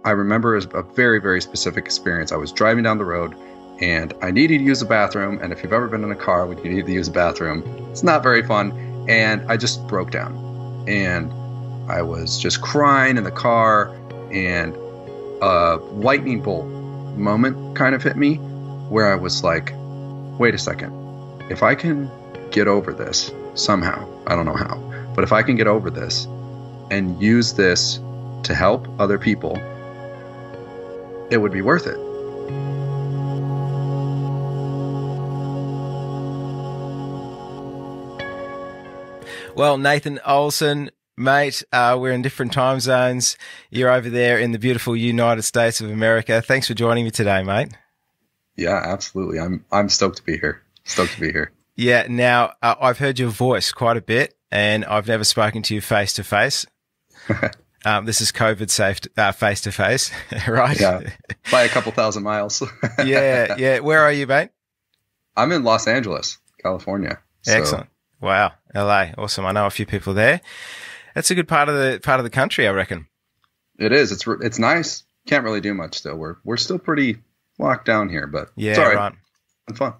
I remember a very, very specific experience. I was driving down the road and I needed to use the bathroom. And if you've ever been in a car when you need to use the bathroom, it's not very fun. And I just broke down and I was just crying in the car, and a lightning bolt moment kind of hit me where I was like, wait a second, if I can get over this somehow, I don't know how, but if I can get over this and use this to help other people, it would be worth it. Well, Nathan Ohlson, mate, we're in different time zones. You're over there in the beautiful United States of America. Thanks for joining me today, mate. Yeah, absolutely. I'm stoked to be here. Yeah. Now, I've heard your voice quite a bit, and I've never spoken to you face to face. This is COVID safe face to face, right? Yeah, by a couple thousand miles. Yeah. Where are you, mate? I'm in Los Angeles, California. Excellent. Wow, LA, awesome. I know a few people there. That's a good part of the country, I reckon. It is. It's nice. Can't really do much still. We're still pretty locked down here, but yeah, it's all right. Right. It's fun.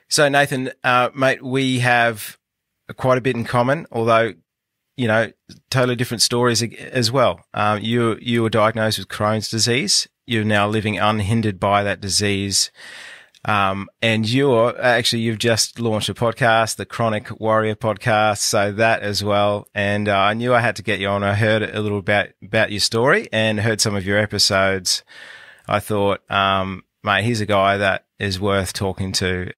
So Nathan, mate, we have quite a bit in common, although, you know, totally different stories as well. You were diagnosed with Crohn's disease. You're now living unhindered by that disease. And you've just launched a podcast, the Chronic Warrior podcast. So that as well. And, I knew I had to get you on. I heard a little about your story and heard some of your episodes. I thought, mate, he's a guy that is worth talking to.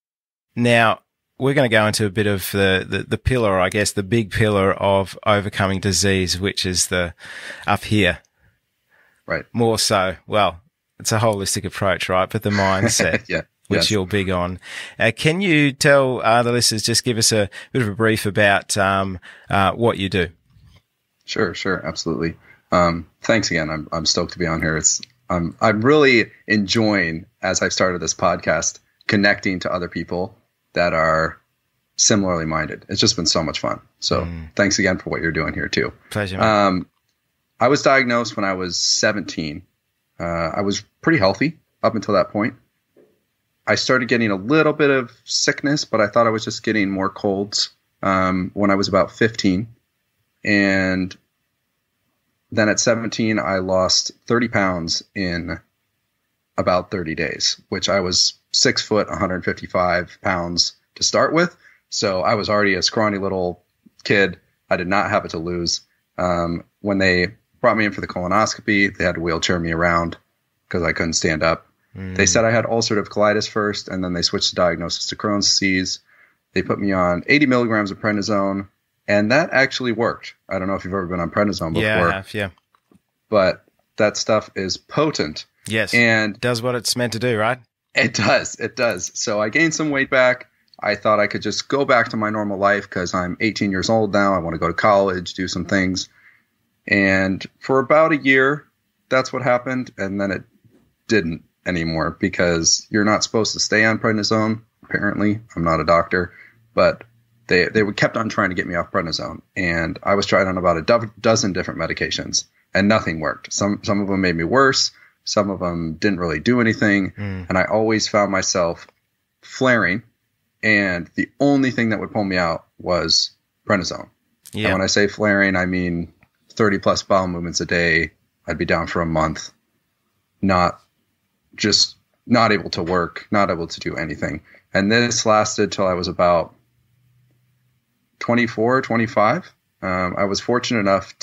Now, we're going to go into a bit of the pillar, I guess, the big pillar of overcoming disease, which is up here. Right. More so. Well, it's a holistic approach, right? But the mindset. Yeah. Which yes. You're big on. Can you tell the listeners, just give us a bit of a brief about what you do? Sure, absolutely. Thanks again. I'm stoked to be on here. I'm really enjoying, as I've started this podcast, connecting to other people that are similarly minded. It's just been so much fun. So thanks again for what you're doing here too. Pleasure. Man. I was diagnosed when I was 17. I was pretty healthy up until that point. I started getting a little bit of sickness, but I thought I was just getting more colds when I was about 15. And then at 17, I lost 30 pounds in about 30 days, which I was 6 foot, 155 pounds to start with. So I was already a scrawny little kid. I did not have it to lose. When they brought me in for the colonoscopy, they had to wheelchair me around because I couldn't stand up. They said I had ulcerative colitis first, and then they switched the diagnosis to Crohn's disease. They put me on 80 milligrams of prednisone, and that actually worked. I don't know if you've ever been on prednisone before. Yeah, I have, yeah. But that stuff is potent. Yes, and it does what it's meant to do, right? It does. So I gained some weight back. I thought I could just go back to my normal life because I'm 18 years old now. I want to go to college, do some things. And for about a year, that's what happened. And then it didn't anymore because you're not supposed to stay on prednisone. Apparently, I'm not a doctor, but they kept on trying to get me off prednisone, and I was tried on about a dozen different medications, and nothing worked. Some of them made me worse. Some of them didn't really do anything, and I always found myself flaring, and the only thing that would pull me out was prednisone. Yeah. And when I say flaring, I mean 30 plus bowel movements a day. I'd be down for a month, not able to work, not able to do anything. And this lasted till I was about 24, 25. I was fortunate enough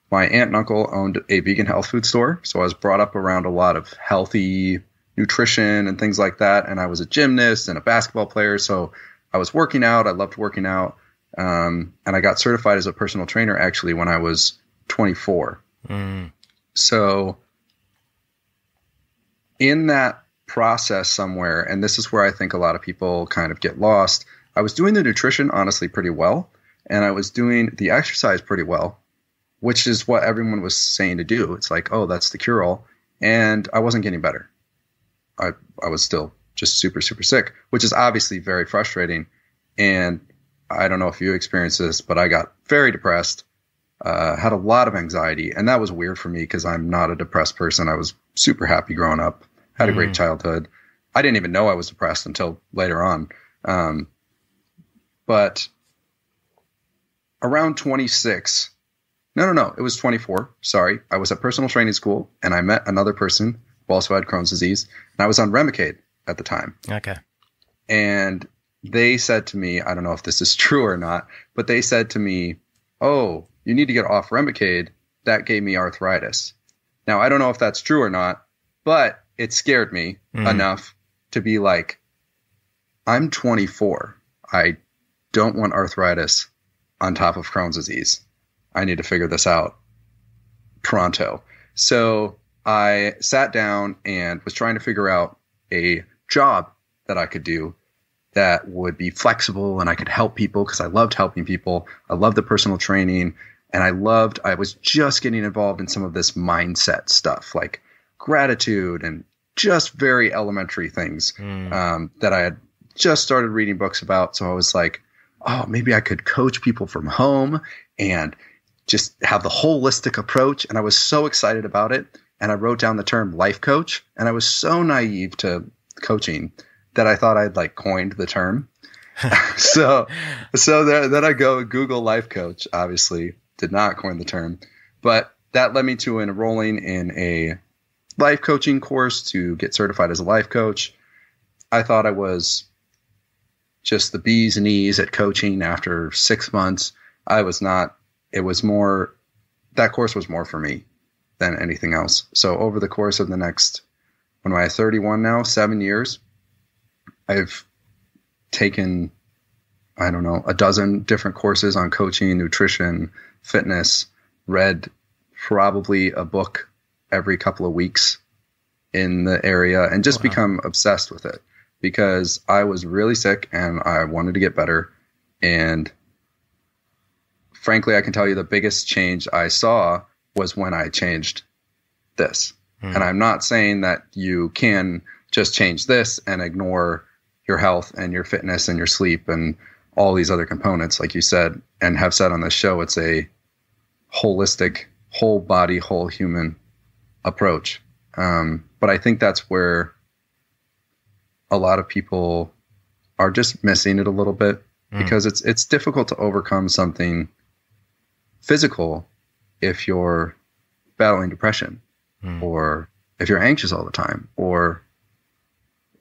my aunt and uncle owned a vegan health food store. So I was brought up around a lot of healthy nutrition and things like that. And I was a gymnast and a basketball player. So I was working out. I loved working out. And I got certified as a personal trainer actually when I was 24. So in that process somewhere, and this is where I think a lot of people kind of get lost, I was doing the nutrition honestly pretty well, and I was doing the exercise pretty well, which is what everyone was saying to do. It's like, oh, that's the cure-all, and I wasn't getting better. I was still just super, super sick, which is obviously very frustrating, and I don't know if you experienced this, but I got very depressed, had a lot of anxiety. And that was weird for me because I'm not a depressed person. I was super happy growing up, had a great childhood. I didn't even know I was depressed until later on. But around 26, no, it was 24. Sorry. I was at personal training school and I met another person who also had Crohn's disease, and I was on Remicade at the time. Okay. And they said to me, I don't know if this is true or not, but they said to me, "Oh, you need to get off Remicade. That gave me arthritis." Now, I don't know if that's true or not, but it scared me enough to be like, I'm 24. I don't want arthritis on top of Crohn's disease. I need to figure this out pronto. So I sat down and was trying to figure out a job that I could do that would be flexible and I could help people because I loved helping people. I loved the personal training, and I was just getting involved in some of this mindset stuff like gratitude and just very elementary things that I had just started reading books about. So I was like, oh, maybe I could coach people from home and just have the holistic approach. And I was so excited about it. And I wrote down the term life coach. And I was so naive to coaching that I thought I'd like coined the term. so then I go Google life coach. Obviously did not coin the term, but that led me to enrolling in a life coaching course to get certified as a life coach. I thought I was just the bee's knees at coaching after 6 months. I was not. It was more, that course was more for me than anything else. So over the course of the next, when am I 31 now, 7 years, I've taken, I don't know, a dozen different courses on coaching, nutrition, fitness, read probably a book every couple of weeks in the area, and just become obsessed with it because I was really sick and I wanted to get better. And frankly, I can tell you the biggest change I saw was when I changed this. And I'm not saying that you can just change this and ignore your health and your fitness and your sleep and all these other components, like you said, and have said on this show, it's a holistic, whole body, whole human approach. But I think that's where a lot of people are just missing it a little bit because it's difficult to overcome something physical if you're battling depression or if you're anxious all the time, or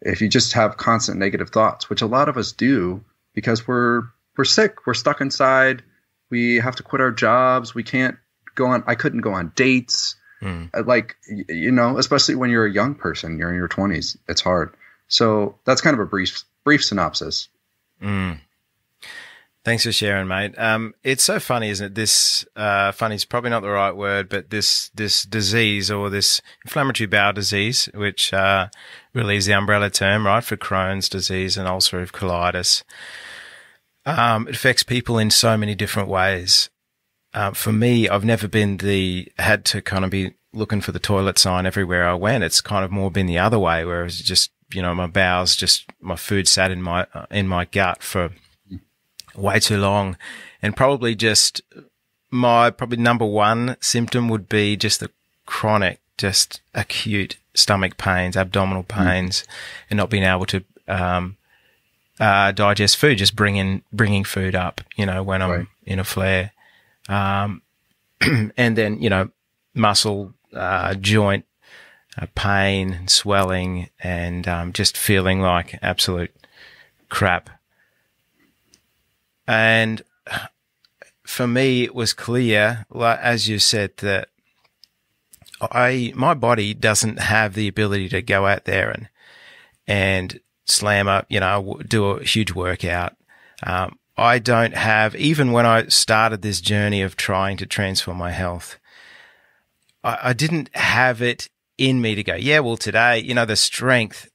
if you just have constant negative thoughts, which a lot of us do because we're sick, we're stuck inside, we have to quit our jobs, we can't go on, I couldn't go on dates. Like, you know, especially when you're a young person, you're in your 20s, it's hard. So that's kind of a brief synopsis. Thanks for sharing, mate. It's so funny, isn't it? This, funny is probably not the right word, but this disease, or this inflammatory bowel disease, which, really is the umbrella term, right, for Crohn's disease and ulcerative colitis. It affects people in so many different ways. For me, I've never been had to kind of be looking for the toilet sign everywhere I went. It's kind of more been the other way, where it's just, you know, my bowels, just my food sat in my gut for way too long. And probably just probably number one symptom would be just the chronic, just acute stomach pains, abdominal pains, and not being able to, digest food, just bringing food up, you know, when I'm in a flare. And then, you know, muscle, joint, pain, swelling, and, just feeling like absolute crap. And for me, it was clear, as you said, that my body doesn't have the ability to go out there and slam up, you know, do a huge workout. I don't have, even when I started this journey of trying to transform my health, I didn't have it in me to go, yeah, well, today, you know, the strength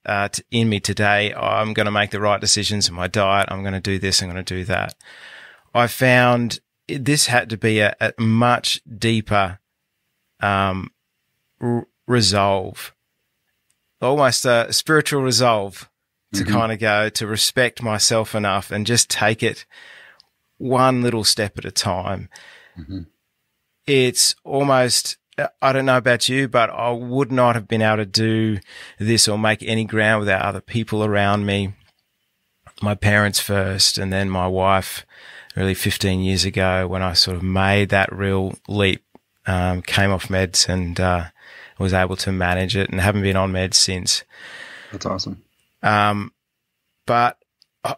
in me today, I'm going to make the right decisions in my diet. I'm going to do this. I'm going to do that. I found this had to be a much deeper resolve, almost a spiritual resolve to kind of go, to respect myself enough and just take it one little step at a time. it's almost, I don't know about you, but I would not have been able to do this or make any ground without other people around me. My parents first, and then my wife really 15 years ago when I sort of made that real leap, came off meds and was able to manage it and haven't been on meds since. That's awesome. But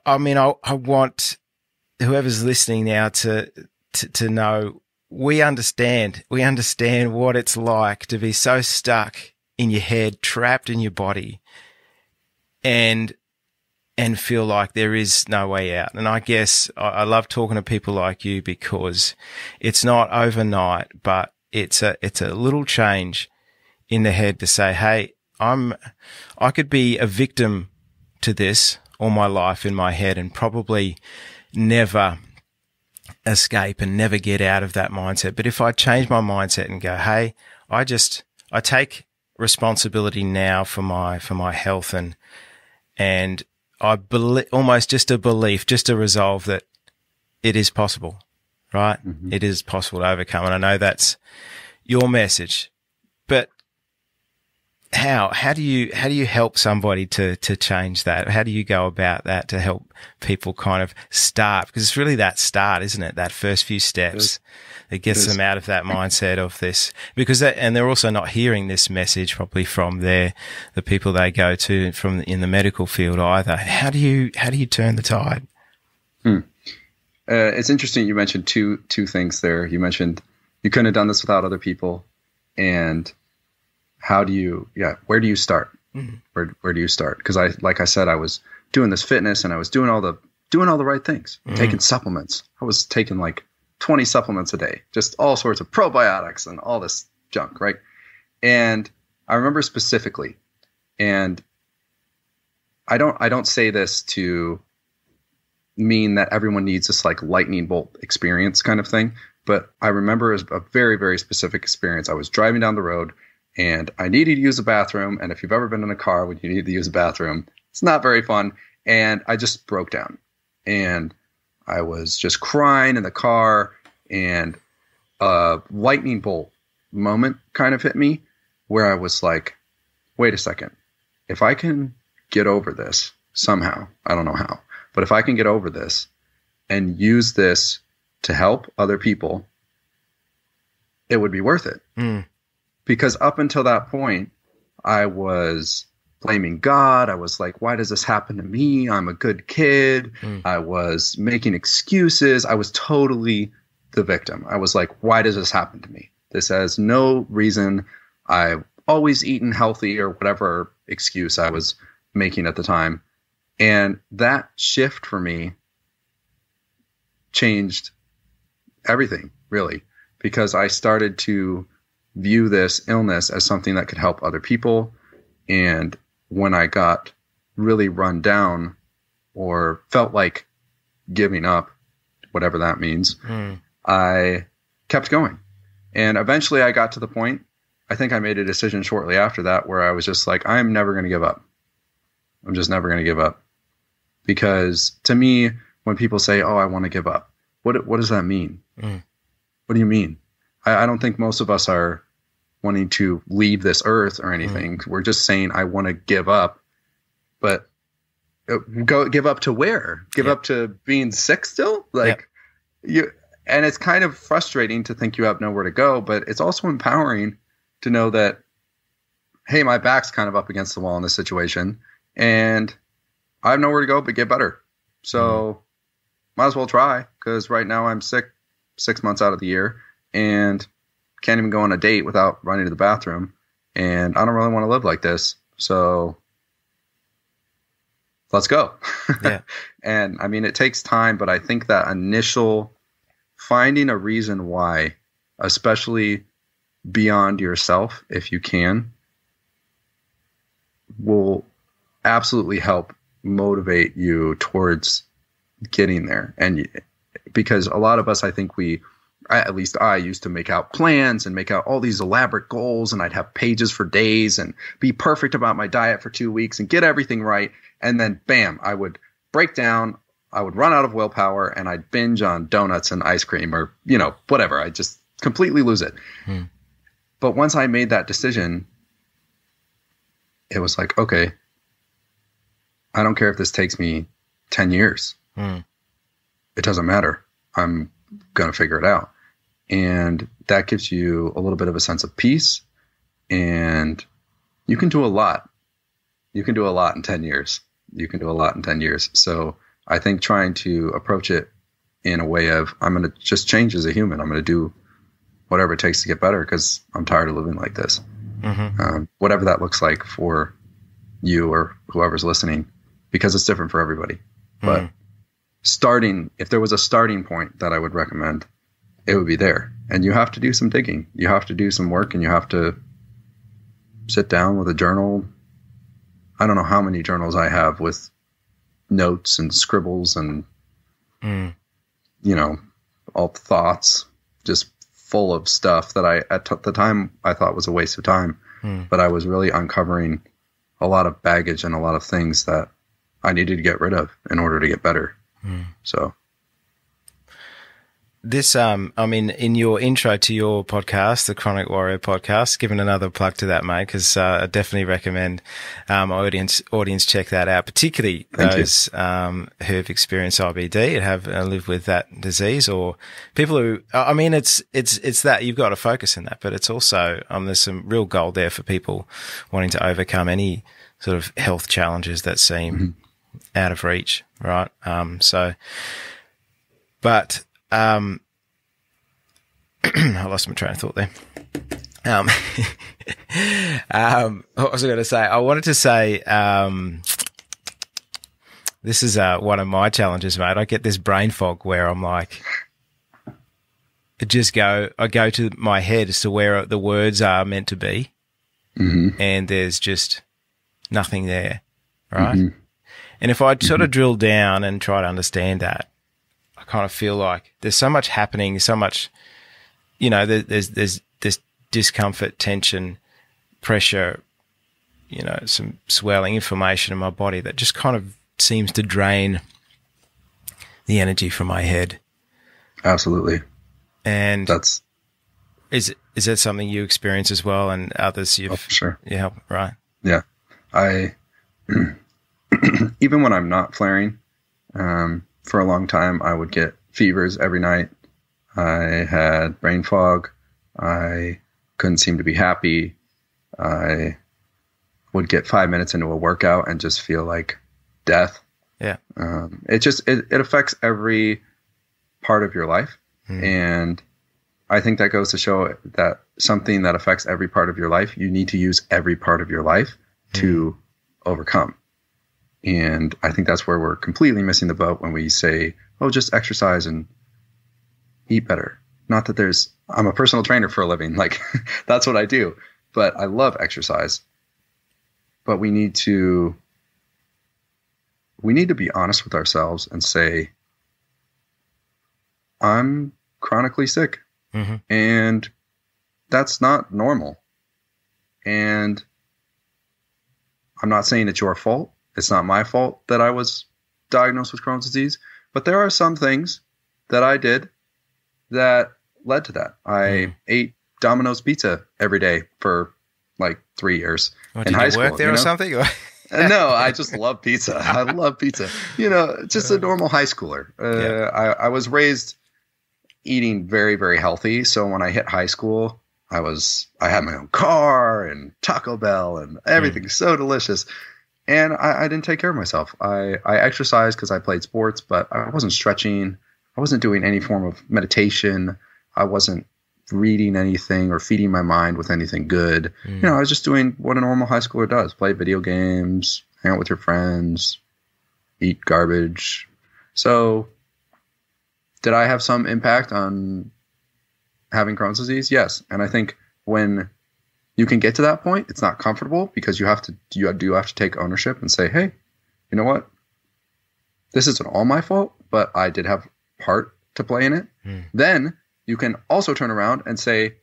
I mean, I want whoever's listening now to know we understand what it's like to be so stuck in your head, trapped in your body, and feel like there is no way out. And I guess I love talking to people like you because it's not overnight, but it's a little change in the head to say, hey, I could be a victim to this all my life in my head and probably never escape and never get out of that mindset. But if I change my mindset and go, hey, I take responsibility now for my health and I believe, almost just a belief, just a resolve that it is possible, right? Mm-hmm. It is possible to overcome. And I know that's your message, but how do you help somebody to change that? How do you go about that to help people kind of start? Because it's really that start, isn't it? That first few steps that gets them out of that mindset of this, because and they're also not hearing this message probably from the people they go to from in the medical field either. How do you turn the tide? It's interesting. You mentioned two things there. You mentioned you couldn't have done this without other people, and where do you start? Mm-hmm. Where do you start? Because like I said, I was doing this fitness and I was doing all the right things, taking supplements. I was taking like 20 supplements a day, just all sorts of probiotics and all this junk, right? And I remember specifically, and I don't say this to mean that everyone needs this like lightning bolt experience kind of thing, but I remember as a very, very specific experience. I was driving down the road and I needed to use the bathroom. And if you've ever been in a car when you need to use a bathroom, it's not very fun. And I just broke down and I was just crying in the car, and a lightning bolt moment kind of hit me where I was like, wait a second. If I can get over this somehow, I don't know how, but if I can get over this and use this to help other people, it would be worth it. Because up until that point, I was blaming God. I was like, why does this happen to me? I'm a good kid. I was making excuses. I was totally the victim. I was like, why does this happen to me? This has no reason. I've always eaten healthy, or whatever excuse I was making at the time. And that shift for me changed everything, really, because I started to view this illness as something that could help other people. And when I got really run down or felt like giving up, whatever that means, I kept going. And eventually I got to the point, I think I made a decision shortly after that where I was just like, I'm never going to give up. I'm just never going to give up. Because to me, when people say, oh, I want to give up, what does that mean? What do you mean? I don't think most of us are wanting to leave this earth or anything. We're just saying, I want to give up. But give up to where? Give up to being sick still? Like and it's kind of frustrating to think you have nowhere to go, but it's also empowering to know that, hey, my back's kind of up against the wall in this situation and I have nowhere to go but get better. So might as well try, because right now I'm sick 6 months out of the year and can't even go on a date without running to the bathroom. And I don't really want to live like this. So let's go. And I mean, it takes time, but I think that initial finding a reason why, especially beyond yourself, if you can, will absolutely help motivate you towards getting there. And because a lot of us, I think at least I used to make out plans and make out all these elaborate goals, and I'd have pages for days and be perfect about my diet for 2 weeks and get everything right. And then bam, I would break down. I would run out of willpower and I'd binge on donuts and ice cream or, whatever. I just completely lose it. But once I made that decision, it was like, okay, I don't care if this takes me 10 years. It doesn't matter. I'm going to figure it out. And that gives you a little bit of a sense of peace, and you can do a lot. You can do a lot in 10 years. You can do a lot in 10 years. So I think trying to approach it in a way of, I'm going to just change as a human. I'm going to do whatever it takes to get better because I'm tired of living like this. Whatever that looks like for you or whoever's listening, because it's different for everybody. But if there was a starting point that I would recommend, it would be there. And you have to do some digging. You have to do some work, and you have to sit down with a journal. I don't know how many journals I have with notes and scribbles and, all the thoughts, just full of stuff that at the time I thought was a waste of time. But I was really uncovering a lot of baggage and a lot of things that I needed to get rid of in order to get better. So this, in your intro to your podcast, the Chronic Warrior podcast, giving another plug to that, mate, because I definitely recommend my audience check that out, particularly those who have experienced IBD and have lived with that disease, or people who, it's that you've got to focus on that, but it's also, there's some real gold there for people wanting to overcome any sort of health challenges that seem out of reach, right? I lost my train of thought there. What was I going to say? I wanted to say, this is one of my challenges, mate. I get this brain fog where I'm like, I go to my head as to where the words are meant to be, and there's just nothing there, right? And if I sort of drill down and try to understand that, I kind of feel like there's so much happening, so much, there's this discomfort, tension, pressure, some swelling, inflammation in my body that just kind of seems to drain the energy from my head. Absolutely. And is that something you experience as well, and others you've sure. Yeah, right. Yeah. I even when I'm not flaring, for a long time, I would get fevers every night. I had brain fog. I couldn't seem to be happy. I would get 5 minutes into a workout and just feel like death. Yeah. It affects every part of your life. And I think that goes to show that something that affects every part of your life, you need to use every part of your life to overcome. And I think that's where we're completely missing the boat when we say, oh, just exercise and eat better. Not that I'm a personal trainer for a living. Like, that's what I do. But I love exercise. But we need to be honest with ourselves and say, I'm chronically sick. And that's not normal. And I'm not saying it's your fault. It's not my fault that I was diagnosed with Crohn's disease, but there are some things that I did that led to that. I ate Domino's pizza every day for like 3 years in high school. Did you work there or something? No, I just love pizza. I love pizza. Just a normal high schooler. I was raised eating very, very healthy. So when I hit high school, I had my own car and Taco Bell and everything so delicious. And I didn't take care of myself. I exercised because I played sports, but I wasn't stretching. I wasn't doing any form of meditation. I wasn't reading anything or feeding my mind with anything good. I was just doing what a normal high schooler does. Play video games, hang out with your friends, eat garbage. So did I have some impact on having Crohn's disease? Yes. And I think when you can get to that point, it's not comfortable because you do have to take ownership and say, hey, you know what? This isn't all my fault, but I did have part to play in it. Then you can also turn around and say,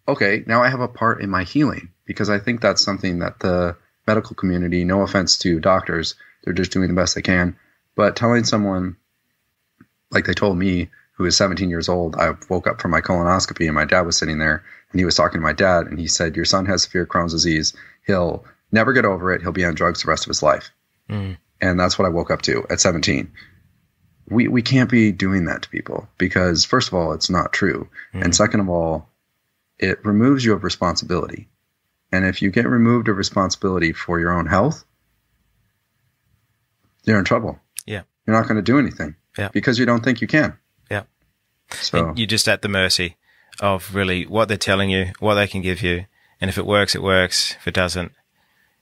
okay, now I have a part in my healing, because I think that's something that the medical community, no offense to doctors, they're just doing the best they can. But telling someone, like they told me, who was 17 years old. I woke up from my colonoscopy and my dad was sitting there and he was talking to my dad and he said, your son has severe Crohn's disease. He'll never get over it. He'll be on drugs the rest of his life. Mm. And that's what I woke up to at 17. We can't be doing that to people because, first of all, it's not true. Mm. And second of all, it removes you of responsibility. And if you get removed of responsibility for your own health, you're in trouble. Yeah. You're not going to do anything because you don't think you can. Yeah. So and you're just at the mercy of really what they're telling you, what they can give you. And if it works, it works. If it doesn't,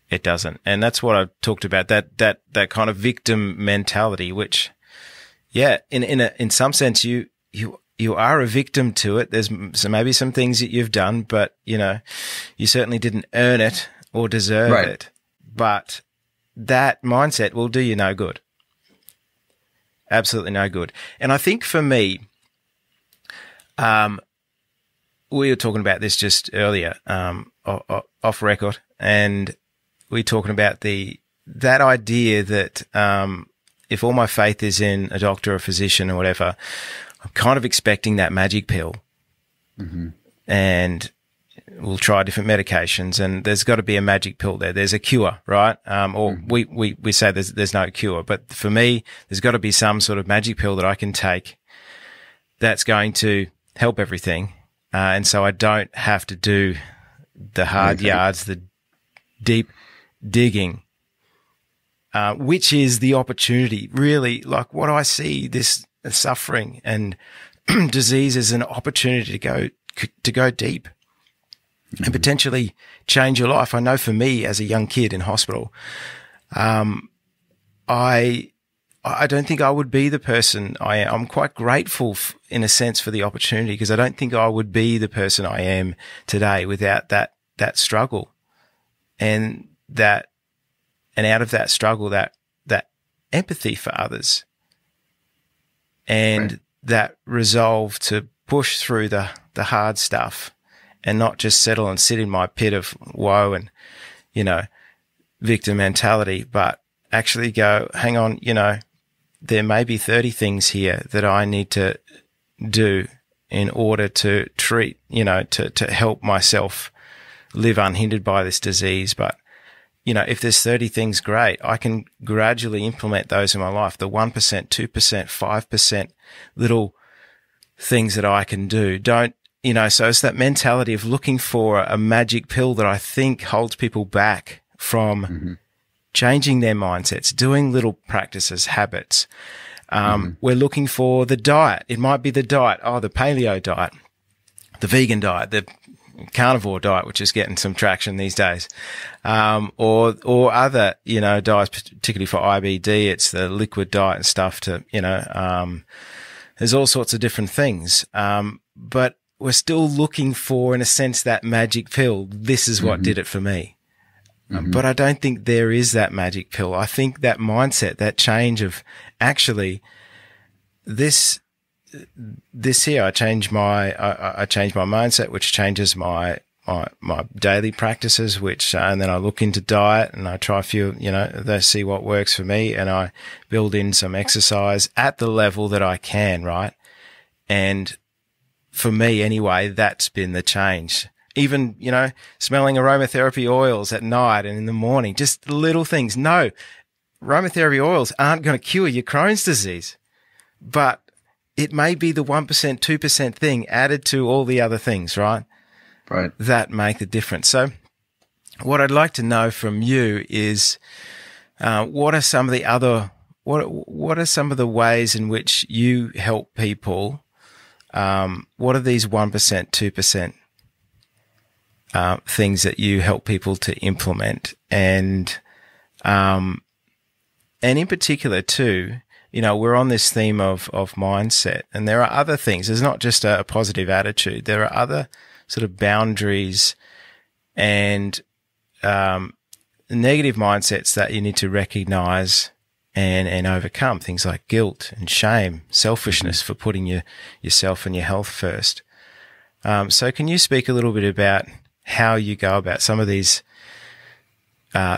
it doesn't. And that's what I talked about, that kind of victim mentality, which, in some sense, you are a victim to it. There's maybe some things that you've done, but, you certainly didn't earn it or deserve it. But that mindset will do you no good. Absolutely no good. And I think for me, we were talking about this just earlier, off record, and we were talking about that idea that if all my faith is in a doctor or a physician or whatever, I'm kind of expecting that magic pill. Mm-hmm. And we'll try different medications, and there's got to be a magic pill there. There's a cure, right? Or mm-hmm. we say there's no cure, but for me, there's got to be some sort of magic pill that I can take that's going to help everything. And so I don't have to do the hard yards, the deep digging, which is the opportunity. Really, like what I see, this suffering and disease as an opportunity to go deep and potentially change your life. I know for me as a young kid in hospital, I don't think I would be the person I am. I'm quite grateful in a sense for the opportunity, because I don't think I would be the person I am today without that struggle and out of that struggle, that empathy for others and that resolve to push through the hard stuff and not just settle and sit in my pit of woe and, victim mentality, but actually go, hang on, there may be 30 things here that I need to do in order to treat, to help myself live unhindered by this disease. But, if there's 30 things, great. I can gradually implement those in my life. The 1%, 2%, 5% little things that I can do. So it's that mentality of looking for a magic pill that I think holds people back from changing their mindsets, doing little practices, habits. We're looking for the diet. It might be the diet, the paleo diet, the vegan diet, the carnivore diet, which is getting some traction these days, or other, diets, particularly for IBD. It's the liquid diet and stuff there's all sorts of different things. But we're still looking for, in a sense, that magic pill. This is what did it for me. But I don't think there is that magic pill. I think that mindset, that change of actually this here, I change my mindset, which changes my daily practices, and then I look into diet and I try a few, they see what works for me, and I build in some exercise at the level that I can, right? And for me anyway, that's been the change. Even, smelling aromatherapy oils at night and in the morning, just little things. No, aromatherapy oils aren't going to cure your Crohn's disease, but it may be the 1%, 2% thing added to all the other things, right? Right. That make the difference. So what I'd like to know from you is, what are some of the ways in which you help people? What are these 1%, 2%? Things that you help people to implement, and in particular too, we're on this theme of mindset, and there are other things. There's not just a positive attitude. There are other sort of boundaries and negative mindsets that you need to recognize and overcome. Things like guilt and shame, selfishness for putting yourself and your health first. So can you speak a little bit about how you go about some of these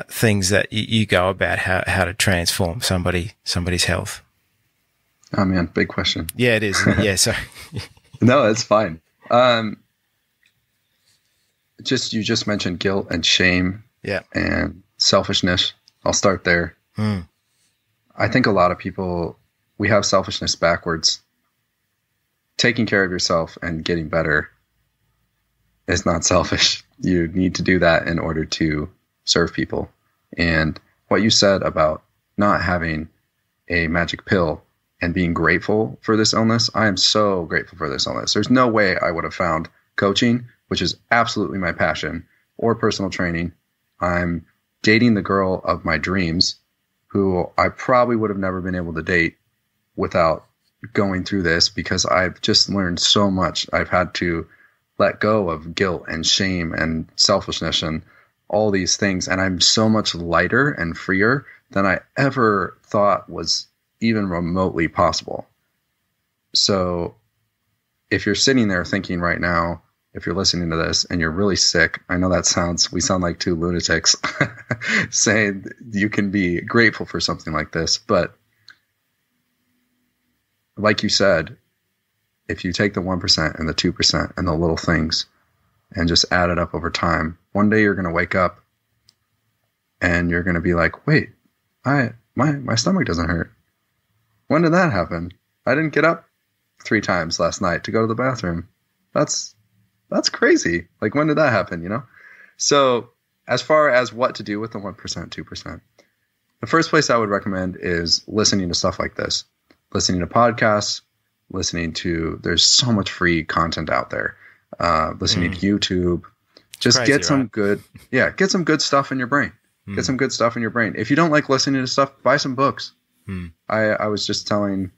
things that you go about, how to transform somebody's health? Oh man, big question. Yeah, it is. Isn't it? Yeah, so No, it's fine. You just mentioned guilt and shame, and selfishness. I'll start there. I think a lot of people, we have selfishness backwards. Taking care of yourself and getting better is not selfish. You need to do that in order to serve people. And what you said about not having a magic pill and being grateful for this illness, I am so grateful for this illness. There's no way I would have found coaching, which is absolutely my passion, or personal training. I'm dating the girl of my dreams, who I probably would have never been able to date without going through this, because I've just learned so much. I've had to let go of guilt and shame and selfishness and all these things. And I'm so much lighter and freer than I ever thought was even remotely possible. So if you're sitting there thinking right now, if you're listening to this and you're really sick, I know we sound like two lunatics saying you can be grateful for something like this. But like you said, if you take the 1% and the 2% and the little things and just add it up over time, one day you're going to wake up and you're going to be like, wait, my stomach doesn't hurt. When did that happen? I didn't get up 3 times last night to go to the bathroom. That's crazy. Like, when did that happen, you know? So as far as what to do with the 1%, 2%, the first place I would recommend is listening to stuff like this, listening to podcasts, there's so much free content out there, listening to YouTube. Just crazy, get some good stuff in your brain. Get some good stuff in your brain. If you don't like listening to stuff, buy some books. I was just telling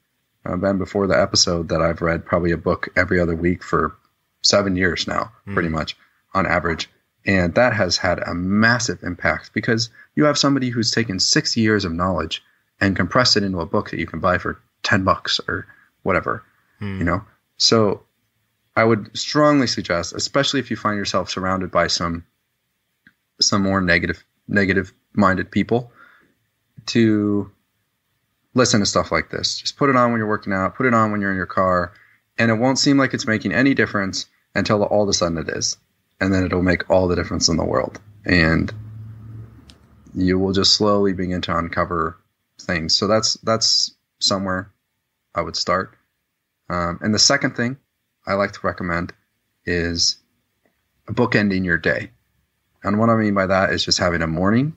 Ben before the episode that I've read probably a book every other week for 7 years now, pretty much on average. And that has had a massive impact, because you have somebody who's taken 60 years of knowledge and compressed it into a book that you can buy for $10 or whatever, you know? So I would strongly suggest, especially if you find yourself surrounded by some more negative minded people, to listen to stuff like this. Just put it on when you're working out, put it on when you're in your car, and it won't seem like it's making any difference until all of a sudden it is. And then it'll make all the difference in the world. And you will just slowly begin to uncover things. So that's somewhere I would start. And the second thing I like to recommend is bookending your day. And what I mean by that is just having a morning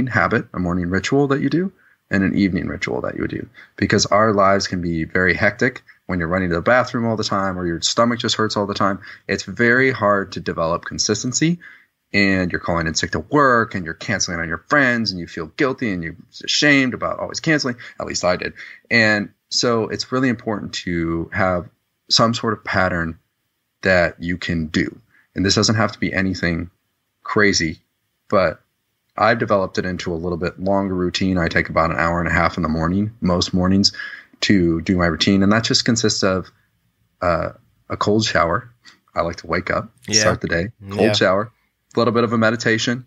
habit, a morning ritual that you do, and an evening ritual that you would do. Because our lives can be very hectic when you're running to the bathroom all the time, or your stomach just hurts all the time. It's very hard to develop consistency, and you're calling in sick to work, and you're canceling on your friends, and you feel guilty and you're ashamed about always canceling. At least I did. And so it's really important to have some sort of pattern that you can do. And this doesn't have to be anything crazy, but I've developed it into a little bit longer routine. I take about an hour and a half in the morning, most mornings, to do my routine. And that just consists of a cold shower. I like to wake up, start the day, cold shower, a little bit of a meditation.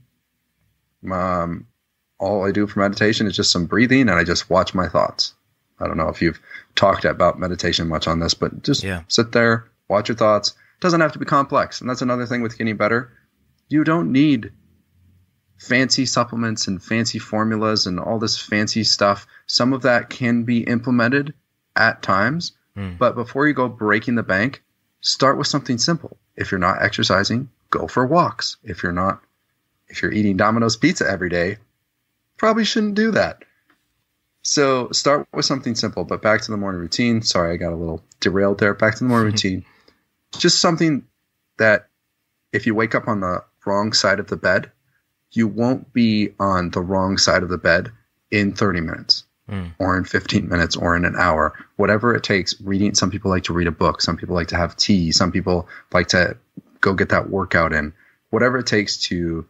All I do for meditation is just some breathing, and I just watch my thoughts. I don't know if you've talked about meditation much on this, but just sit there, watch your thoughts. It doesn't have to be complex. And that's another thing with getting better. You don't need fancy supplements and fancy formulas and all this fancy stuff. Some of that can be implemented at times, but before you go breaking the bank, start with something simple. If you're not exercising, go for walks. If you're eating Domino's pizza every day, probably shouldn't do that. So start with something simple. But back to the morning routine. Sorry, I got a little derailed there. Back to the morning routine. Just something that if you wake up on the wrong side of the bed, you won't be on the wrong side of the bed in 30 minutes or in 15 minutes or in an hour, whatever it takes. Reading. Some people like to read a book. Some people like to have tea. Some people like to go get that workout in. Whatever it takes to,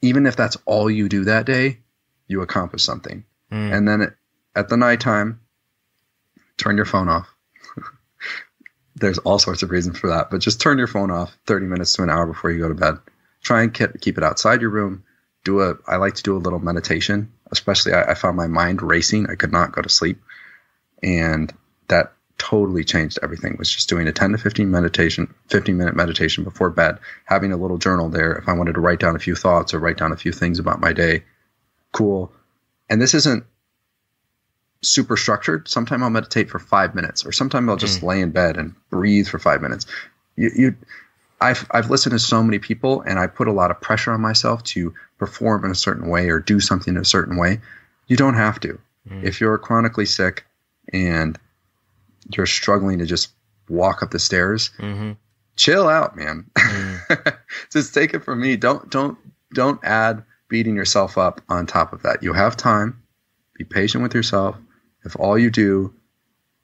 even if that's all you do that day, you accomplish something. And then at the nighttime, turn your phone off. There's all sorts of reasons for that, but just turn your phone off 30 minutes to an hour before you go to bed. Try and keep it outside your room. I like to do a little meditation, especially I found my mind racing. I could not go to sleep. And that totally changed everything. Was just doing a 10 to 15 minute meditation before bed, having a little journal there. If I wanted to write down a few thoughts or write down a few things about my day, cool. And this isn't super structured. Sometimes I'll meditate for 5 minutes, or sometimes I'll just lay in bed and breathe for 5 minutes. I've listened to so many people, and I put a lot of pressure on myself to perform in a certain way or do something in a certain way. You don't have to. If you're chronically sick and you're struggling to just walk up the stairs, chill out, man. Just take it from me. Don't add beating yourself up on top of that. You have time. Be patient with yourself. If all you do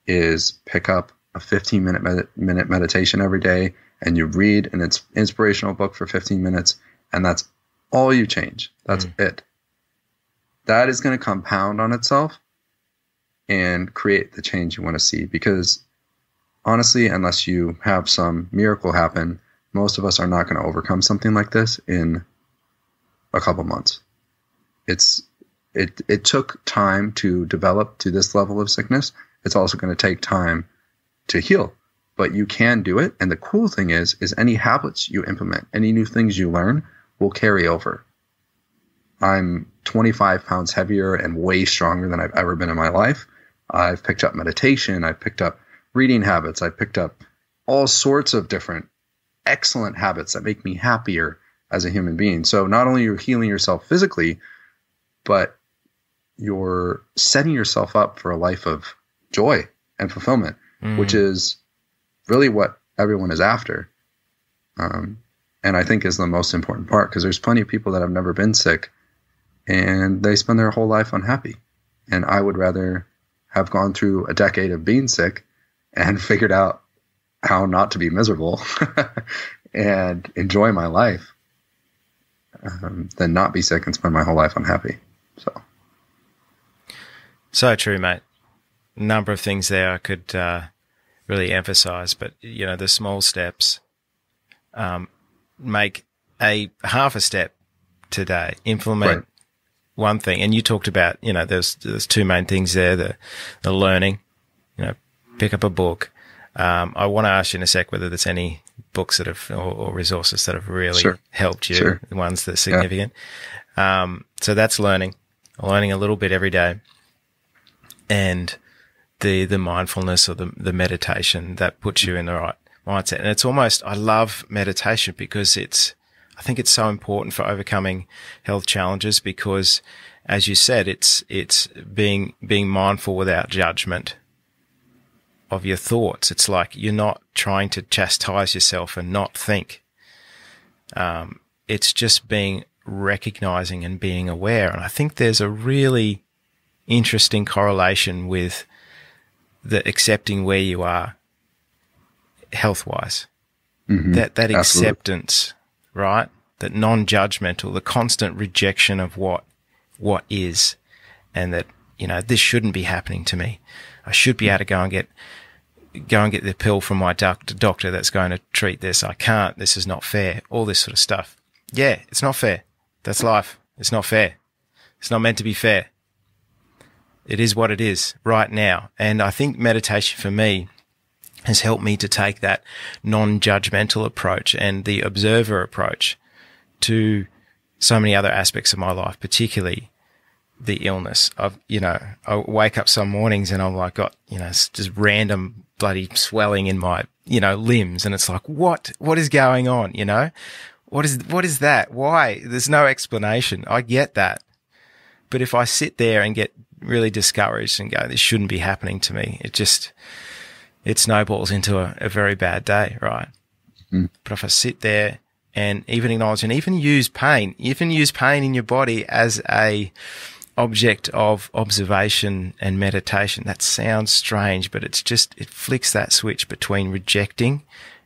is pick up a 15-minute meditation every day, and you read an inspirational book for 15 minutes, and that's all you change. That's it. That is going to compound on itself and create the change you want to see. Because honestly, unless you have some miracle happen, most of us are not going to overcome something like this in a couple months. It took time to develop to this level of sickness. It's also going to take time to heal. But you can do it. And the cool thing is any habits you implement, any new things you learn will carry over. I'm 25 pounds heavier and way stronger than I've ever been in my life. I've picked up meditation. I've picked up reading habits. I picked up all sorts of different excellent habits that make me happier as a human being. So not only are you healing yourself physically, but you're setting yourself up for a life of joy and fulfillment, which is really what everyone is after. And I think is the most important part, because there's plenty of people that have never been sick and they spend their whole life unhappy. And I would rather have gone through a decade of being sick and figured out how not to be miserable and enjoy my life than not be sick and spend my whole life unhappy. So true, mate. A number of things there I could really emphasize, but the small steps make a half a step today. Implement one thing, and you talked about there's two main things there: the learning, pick up a book. I want to ask you in a sec whether there's any books that have or resources that have really helped you, the ones that are significant. So that's learning a little bit every day, and the mindfulness or the meditation that puts you in the right mindset. And it's almost, I love meditation because I think it's so important for overcoming health challenges, because as you said, it's being mindful without judgment of your thoughts. It's like you're not trying to chastise yourself and not think. It's just recognizing and being aware. And I think there's a really interesting correlation with the accepting where you are health-wise. That acceptance, right? That non-judgmental, the constant rejection of what is, and that, this shouldn't be happening to me. I should be able to go and get the pill from my doctor that's going to treat this. I can't. This is not fair. All this sort of stuff. Yeah, it's not fair. That's life. It's not fair. It's not meant to be fair. It is what it is right now. And I think meditation for me has helped me to take that non-judgmental approach and the observer approach to so many other aspects of my life, particularly the illness. I wake up some mornings and I'm like, got, just random bloody swelling in my, limbs. And it's like, what is going on? What is that? Why? There's no explanation. I get that. But if I sit there and get really discouraged and go, this shouldn't be happening to me, it snowballs into a very bad day, right? But if I sit there and even acknowledge and even use pain in your body as a object of observation and meditation, that sounds strange, but it flicks that switch between rejecting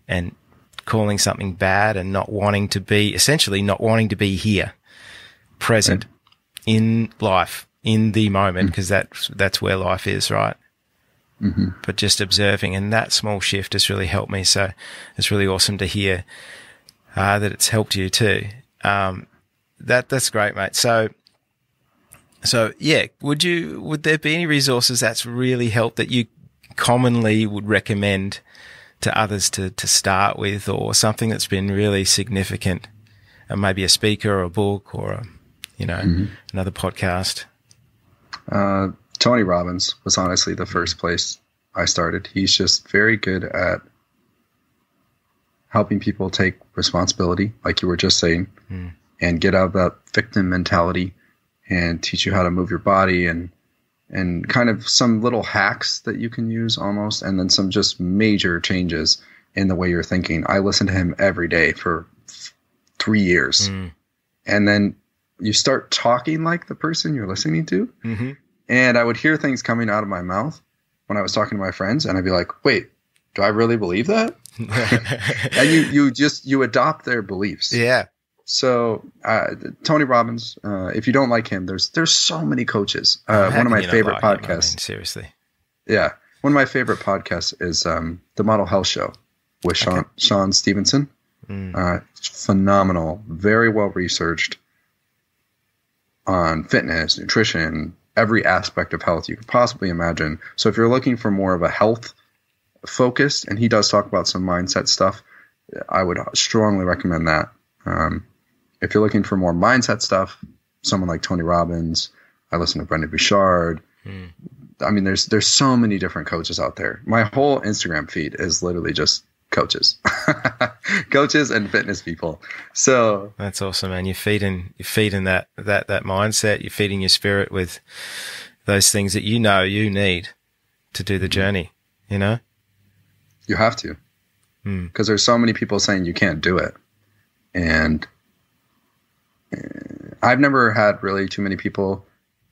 and calling something bad and not wanting to be here, present in life, in the moment, because that's where life is, right? But just observing, and that small shift has really helped me. So it's really awesome to hear that it's helped you too. that's great, mate. So yeah, would there be any resources that's really helped that you commonly would recommend to others to start with, or something that's been really significant, and maybe a speaker or a book or another podcast? Tony Robbins was honestly the first place I started. He's just very good at helping people take responsibility, like you were just saying, and get out of that victim mentality and teach you how to move your body and kind of some little hacks that you can use almost, and then some just major changes in the way you're thinking. I listened to him every day for 3 years. And then you start talking like the person you're listening to. And I would hear things coming out of my mouth when I was talking to my friends, and I'd be like, wait, do I really believe that? And you adopt their beliefs. Yeah. So Tony Robbins, if you don't like him, there's so many coaches. One of my favorite podcasts. Seriously. Yeah. One of my favorite podcasts is The Model Health Show with Sean Stevenson. Phenomenal, very well researched on fitness, nutrition, every aspect of health you could possibly imagine. So if you're looking for more of a health focus, and he does talk about some mindset stuff, I would strongly recommend that. If you're looking for more mindset stuff, someone like Tony Robbins, I listen to Brendan Bouchard. I mean, there's so many different coaches out there. My whole Instagram feed is literally just coaches, coaches and fitness people. So that's awesome, man. You're feeding that mindset. You're feeding your spirit with those things that you need to do the journey. You have to, because there's so many people saying you can't do it, and I've never had really too many people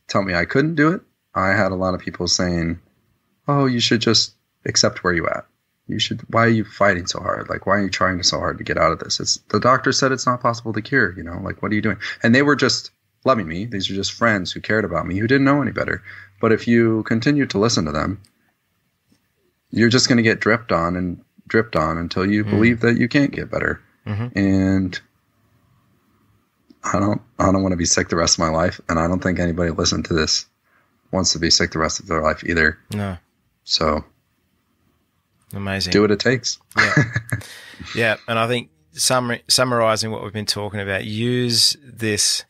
tell me I couldn't do it. I had a lot of people saying, "Oh, you should just accept where you're at. Why are you fighting so hard? Like, why are you trying so hard to get out of this? The doctor said it's not possible to cure, like, what are you doing?" And they were just loving me. These are just friends who cared about me, who didn't know any better. But if you continue to listen to them, you're just going to get dripped on until you believe that you can't get better. And I don't want to be sick the rest of my life. And I don't think anybody listening to this wants to be sick the rest of their life either. No. So amazing. Do what it takes. Yeah. Yeah. And I think summarizing what we've been talking about, use this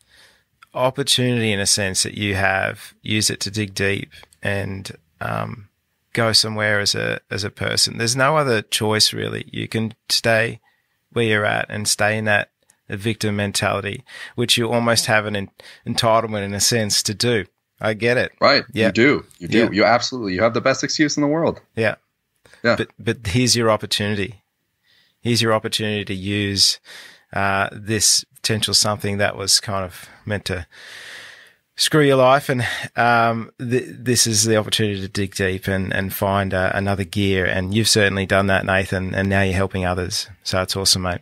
opportunity in a sense that you have, use it to dig deep and go somewhere as a person. There's no other choice really. You can stay where you're at and stay in that victim mentality, which you almost have an entitlement in a sense to do. I get it. Right. Yeah. You do. Yeah. You absolutely. You have the best excuse in the world. Yeah. Yeah. But here's your opportunity. Here's your opportunity to use this potential something that was kind of meant to screw your life, and this is the opportunity to dig deep and find another gear. And you've certainly done that, Nathan, and now you're helping others. So it's awesome, mate.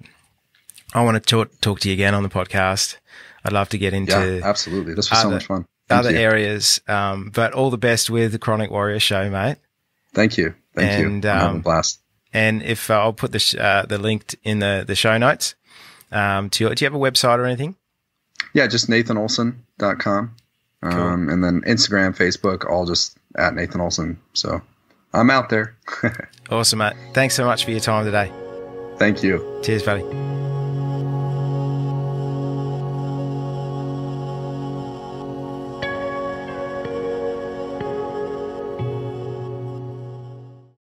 I want to talk to you again on the podcast. I'd love to get into absolutely. This was so much fun. Other areas, but all the best with the Chronic Warrior Show, mate. Thank you. Thank you. I'm having a blast. And if I'll put the link in the show notes. Do you have a website or anything? Yeah, just NathanOhlson.com. Cool. And then Instagram, Facebook, all just at Nathan Ohlson. So I'm out there. Awesome, mate. Thanks so much for your time today. Thank you. Cheers, buddy.